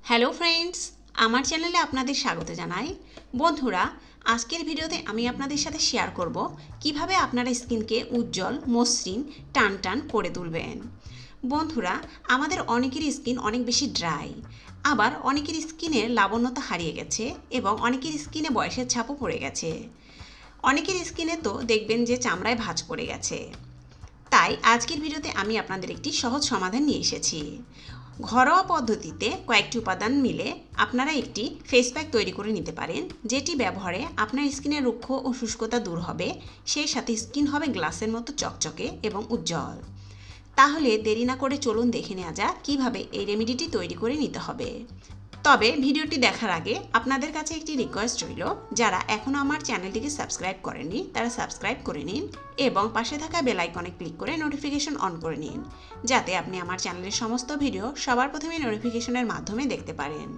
Hello friends, আমার চ্যানেলে আপনাদের স্বাগত জানাই। বন্ধুরা, আজকের ভিডিওতে আমি আপনাদের সাথে শেয়ার করব কিভাবে আপনারা স্কিনকে উজ্জ্বল, মসৃণ, টান করে তুলবেন। বন্ধুরা, আমাদের অনেকেরই স্কিন অনেক বেশি ড্রাই, আবার অনেকের স্কিনের লাবণ্যতা হারিয়ে গেছে এবং অনেকের স্কিনে বয়সের ছাপও পড়ে গেছে। অনেকের স্কিনে তো দেখবেন যে চামড়ায় ভাঁজ পড়ে গেছে। তাই আজকের ভিডিওতে আমি আপনাদের একটি সহজ সমাধান নিয়ে এসেছি। ঘরোয়া পদ্ধতিতে কয়েকটি উপাদান মিলে আপনারা একটি ফেস প্যাক তৈরি করে নিতে পারেন, যেটি ব্যবহারে আপনার স্কিনের রুক্ষ ও শুষ্কতা দূর হবে, সেই সাথে স্কিন হবে গ্লাসের মতো চকচকে এবং উজ্জ্বল। তাহলে দেরি না করে চলুন দেখে নেওয়া যাক কীভাবে এই রেমেডিটি তৈরি করে নিতে হবে। তবে ভিডিওটি দেখার আগে আপনাদের কাছে একটি রিকোয়েস্ট রইল, যারা এখনও আমার চ্যানেলটিকে সাবস্ক্রাইব করেননি তারা সাবস্ক্রাইব করে নিন এবং পাশে থাকা বেল আইকনে ক্লিক করে নোটিফিকেশন অন করে নিন, যাতে আপনি আমার চ্যানেলের সমস্ত ভিডিও সবার প্রথমে নোটিফিকেশনের মাধ্যমে দেখতে পারেন।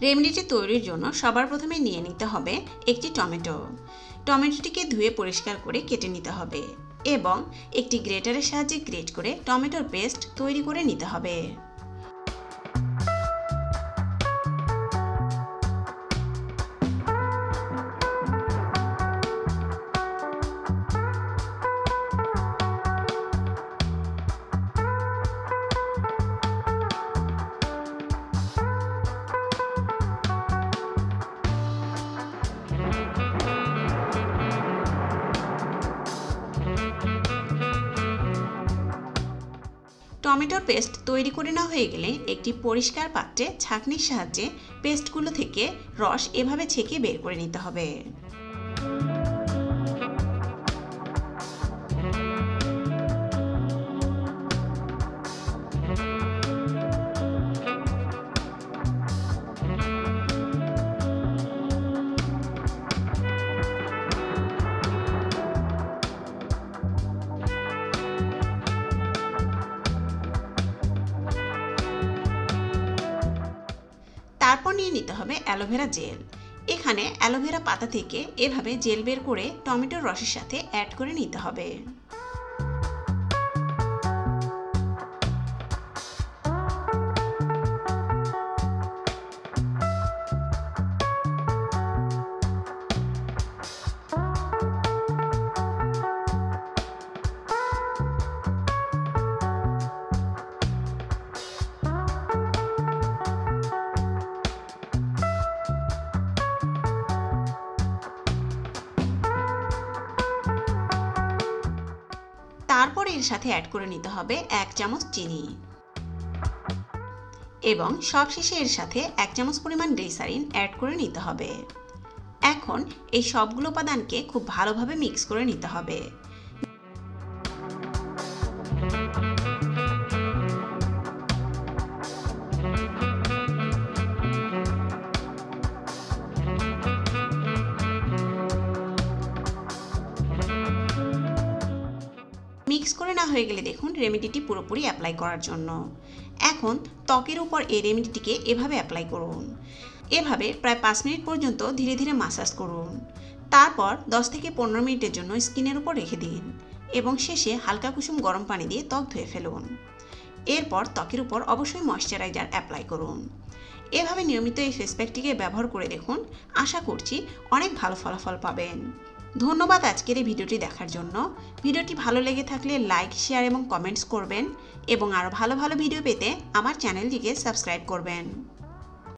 রেমেডিটি তৈরির জন্য সবার প্রথমে নিয়ে নিতে হবে একটি টমেটো। টমেটোটিকে ধুয়ে পরিষ্কার করে কেটে নিতে হবে এবং একটি গ্রেটারের সাহায্যে গ্রেট করে টমেটোর পেস্ট তৈরি করে নিতে হবে। টমেটোর পেস্ট তৈরি করে নেওয়া হয়ে গেলে একটি পরিষ্কার পাত্রে ছাঁকনির সাহায্যে পেস্টগুলো থেকে রস এভাবে ছেঁকে বের করে নিতে হবে। তারপর নিয়ে নিতে হবে অ্যালোভেরা জেল। এখানে অ্যালোভেরা পাতা থেকে এভাবে জেল বের করে টমেটোর রসের সাথে অ্যাড করে নিতে হবে। তারপর এর সাথে অ্যাড করে নিতে হবে 1 চামচ চিনি এবং সবশেষে এর সাথে 1 চামচ পরিমাণ গ্লিসারিন অ্যাড করে নিতে হবে। এখন এই সবগুলো উপাদানকে খুব ভালোভাবে মিক্স করে নিতে হবে। মিক্স করে না হয়ে গেলে দেখুন রেমেডিটি পুরোপুরি অ্যাপ্লাই করার জন্য। এখন ত্বকের উপর এই রেমেডিটিকে এভাবে অ্যাপ্লাই করুন। এভাবে প্রায় 5 মিনিট পর্যন্ত ধীরে ধীরে মাসাজ করুন। তারপর 10 থেকে 15 মিনিটের জন্য স্কিনের উপর রেখে দিন এবং শেষে হালকা কুসুম গরম পানি দিয়ে ত্বক ধুয়ে ফেলুন। এরপর ত্বকের উপর অবশ্যই ময়শ্চারাইজার অ্যাপ্লাই করুন। এভাবে নিয়মিত এই ফেস প্যাকটিকে ব্যবহার করে দেখুন, আশা করছি অনেক ভালো ফলাফল পাবেন। ধন্যবাদ আজকের এই ভিডিওটি দেখার জন্য। ভিডিওটি ভালো লেগে থাকলে লাইক, শেয়ার এবং কমেন্টস করবেন এবং আরও ভালো ভালো ভিডিও পেতে আমার চ্যানেলটিকে সাবস্ক্রাইব করবেন।